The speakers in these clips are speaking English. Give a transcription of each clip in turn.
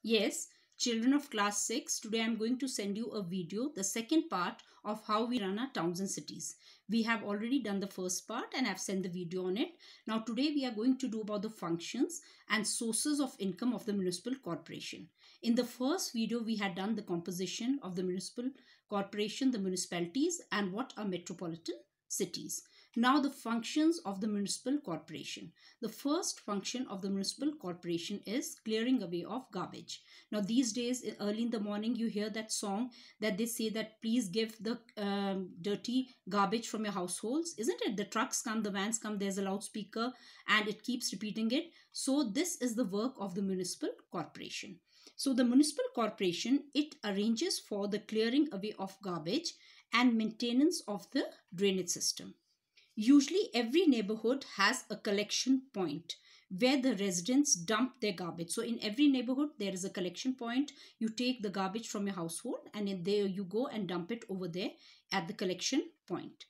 Yes, children of class 6, today I'm going to send you a video, the second part of how we run our towns and cities. We have already done the first part and I've sent the video on it. Now today we are going to do about the functions and sources of income of the municipal corporation. In the first video we had done the composition of the municipal corporation, the municipalities, and what are metropolitan cities. Now the functions of the municipal corporation. The first function of the municipal corporation is clearing away of garbage. Now these days, early in the morning, you hear that song that they say that please give the dirty garbage from your households, isn't it? The trucks come, the vans come, there's a loudspeaker and it keeps repeating it. So this is the work of the municipal corporation. So the municipal corporation, it arranges for the clearing away of garbage and maintenance of the drainage system. Usually, every neighborhood has a collection point where the residents dump their garbage. So, in every neighborhood, there is a collection point. You take the garbage from your household and in there you go and dump it over there at the collection point.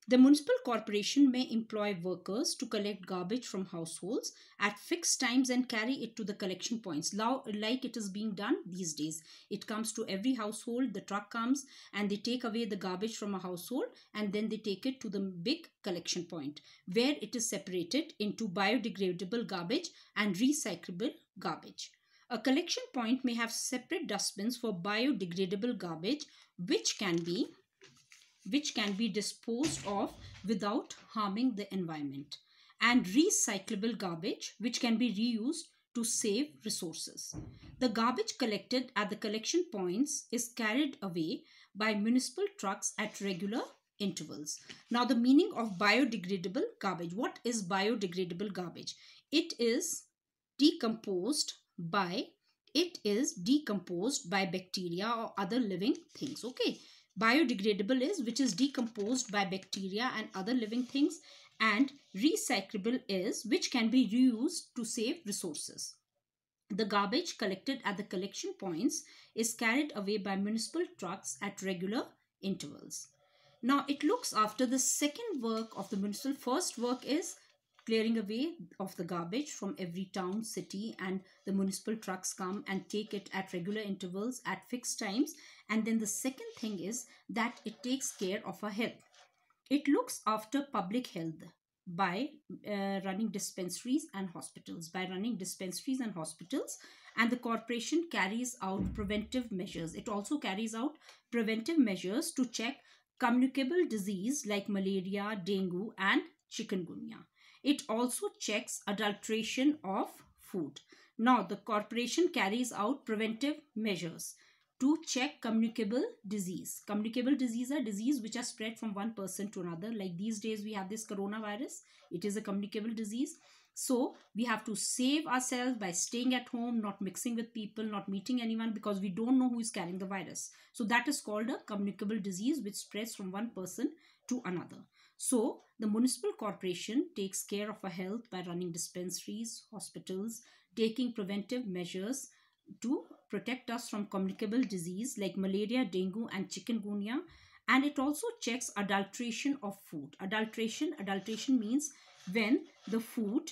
The municipal corporation may employ workers to collect garbage from households at fixed times and carry it to the collection points, like it is being done these days. It comes to every household, the truck comes and they take away the garbage from a household and then they take it to the big collection point where it is separated into biodegradable garbage and recyclable garbage. A collection point may have separate dustbins for biodegradable garbage, which can be disposed of without harming the environment, and recyclable garbage which can be reused to save resources. The garbage collected at the collection points is carried away by municipal trucks at regular intervals. Now the meaning of biodegradable garbage. What is biodegradable garbage? It is decomposed by bacteria or other living things. Okay, biodegradable is which is decomposed by bacteria and other living things, and recyclable is which can be reused to save resources. The garbage collected at the collection points is carried away by municipal trucks at regular intervals. Now it looks after the second work of the municipal. First work is clearing away of the garbage from every town, city, and the municipal trucks come and take it at regular intervals at fixed times. And then the second thing is that it takes care of our health. It looks after public health by running dispensaries and hospitals. And the corporation carries out preventive measures. It also carries out preventive measures to check communicable disease like malaria, dengue, and chikungunya. It also checks adulteration of food. Now, the corporation carries out preventive measures to check communicable disease. Communicable disease are disease which are spread from one person to another. Like these days, we have this coronavirus. It is a communicable disease. So, we have to save ourselves by staying at home, not mixing with people, not meeting anyone, because we don't know who is carrying the virus. So, that is called a communicable disease which spreads from one person to another. So, the municipal corporation takes care of our health by running dispensaries, hospitals, taking preventive measures to protect us from communicable disease like malaria, dengue, and chikungunya. And it also checks adulteration of food. Adulteration means when the food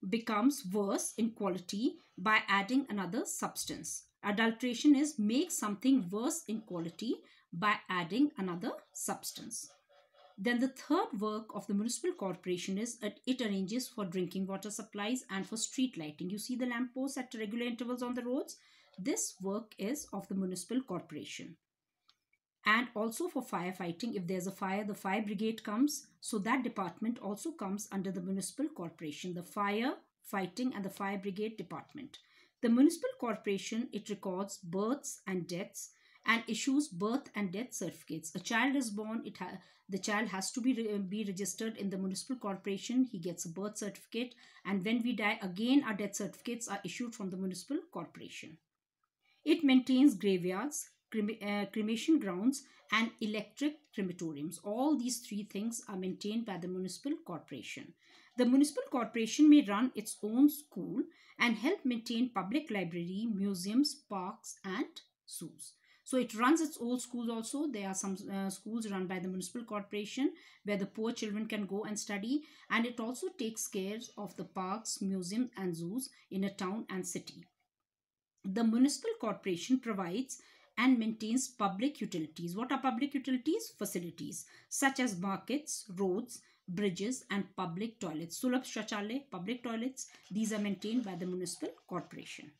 becomes worse in quality by adding another substance. Adulteration is make something worse in quality by adding another substance. Then the third work of the municipal corporation is that it arranges for drinking water supplies and for street lighting. You see the lampposts at regular intervals on the roads. This work is of the municipal corporation. And also for firefighting, if there's a fire, the fire brigade comes. So that department also comes under the municipal corporation, the fire fighting and the fire brigade department. The municipal corporation, it records births and deaths and issues birth and death certificates. A child is born, the child has to be registered in the municipal corporation. He gets a birth certificate, and when we die, again our death certificates are issued from the municipal corporation. It maintains graveyards, cremation grounds, and electric crematoriums. All these three things are maintained by the municipal corporation. The municipal corporation may run its own school and help maintain public library, museums, parks, and zoos. So it runs its own schools also. There are some schools run by the municipal corporation where the poor children can go and study. And it also takes care of the parks, museums, and zoos in a town and city. The municipal corporation provides and maintains public utilities. What are public utilities? Facilities such as markets, roads, bridges, and public toilets. Sulabh Shauchalay, public toilets, these are maintained by the municipal corporation.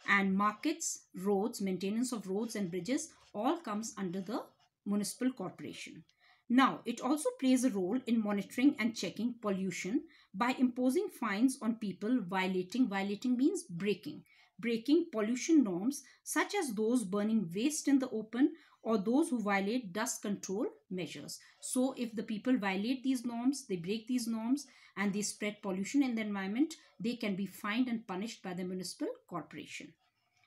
And markets, roads, maintenance of roads and bridges, all comes under the municipal corporation. Now, it also plays a role in monitoring and checking pollution by imposing fines on people violating means breaking pollution norms, such as those burning waste in the open or those who violate dust control measures. So if the people violate these norms, they break these norms and they spread pollution in the environment, they can be fined and punished by the municipal corporation.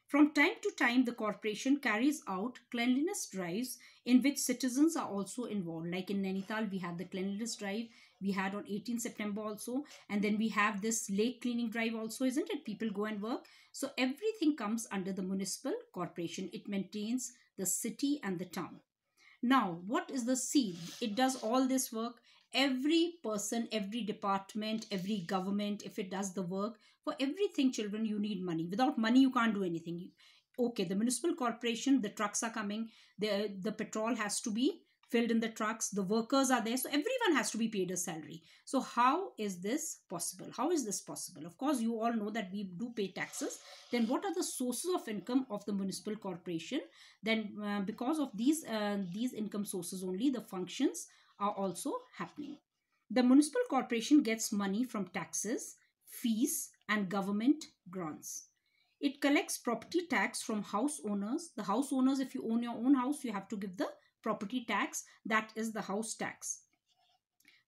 From time to time, the corporation carries out cleanliness drives in which citizens are also involved. Like in Nainital, we have the cleanliness drive. We had on 18 September also. And then we have this lake cleaning drive also, isn't it? People go and work. So everything comes under the municipal corporation. It maintains the city and the town. Now, what is the seed? It does all this work. Every person, every department, every government, if it does the work, for everything, children, you need money. Without money, you can't do anything. Okay, the municipal corporation, the trucks are coming. The petrol has to be filled in the trucks. The workers are there. So everyone has to be paid a salary. So how is this possible? How is this possible? Of course, you all know that we do pay taxes. Then what are the sources of income of the municipal corporation? Then because of these income sources only, the functions are also happening. The municipal corporation gets money from taxes, fees, and government grants. It collects property tax from house owners. The house owners, if you own your own house, you have to give the property tax, that is the house tax.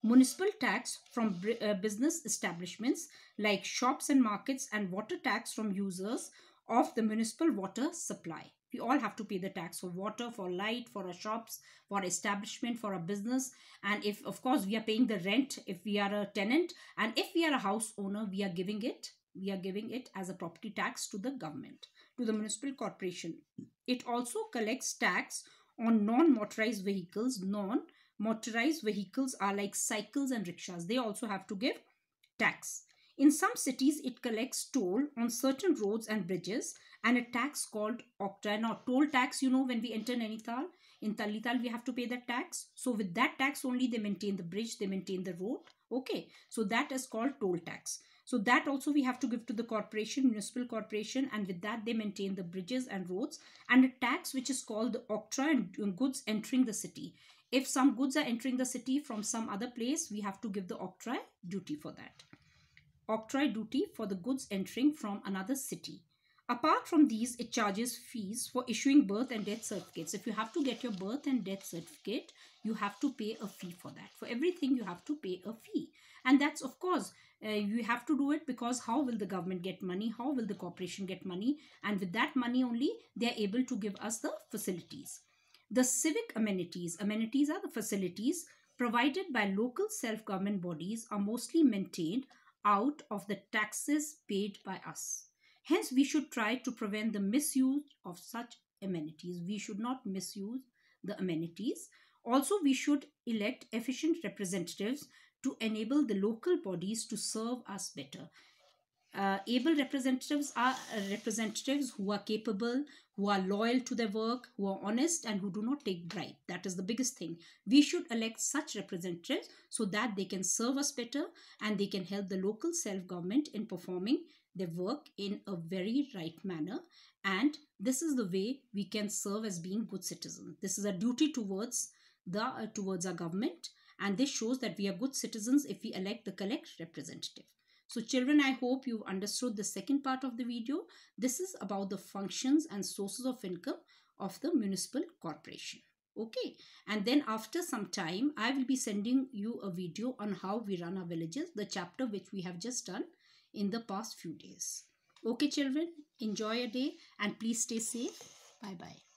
Municipal tax from business establishments like shops and markets, and water tax from users of the municipal water supply. We all have to pay the tax for water, for light, for our shops, for our establishment, for our business. And if, of course, we are paying the rent, if we are a tenant, and if we are a house owner, we are giving it as a property tax to the government, to the municipal corporation. It also collects tax on non-motorized vehicles. Non-motorized vehicles are like cycles and rickshaws. They also have to give tax. In some cities, it collects toll on certain roads and bridges and a tax called octroi. Now, toll tax, you know, when we enter Nainital, in Talital, we have to pay that tax. So with that tax only, they maintain the bridge, they maintain the road. Okay, so that is called toll tax. So that also we have to give to the corporation, municipal corporation, and with that they maintain the bridges and roads, and a tax which is called the octroi on goods entering the city. If some goods are entering the city from some other place, we have to give the octroi duty for that. Octroi duty for the goods entering from another city. Apart from these, it charges fees for issuing birth and death certificates. If you have to get your birth and death certificate, you have to pay a fee for that. For everything, you have to pay a fee. And that's, of course, you have to do it because how will the government get money? How will the corporation get money? And with that money only, they are able to give us the facilities. The civic amenities. Amenities are the facilities provided by local self-government bodies are mostly maintained out of the taxes paid by us. Hence, we should try to prevent the misuse of such amenities. We should not misuse the amenities. Also, we should elect efficient representatives to enable the local bodies to serve us better. Able representatives are representatives who are capable, who are loyal to their work, who are honest, and who do not take bribe. That is the biggest thing. We should elect such representatives so that they can serve us better and they can help the local self-government in performing their work in a very right manner. And this is the way we can serve as being good citizens. This is a duty towards our government, and this shows that we are good citizens if we elect the correct representative. So children, I hope you've understood the second part of the video. This is about the functions and sources of income of the municipal corporation. Okay, and then after some time, I will be sending you a video on how we run our villages, the chapter which we have just done in the past few days. Okay children, enjoy your day and please stay safe. Bye bye.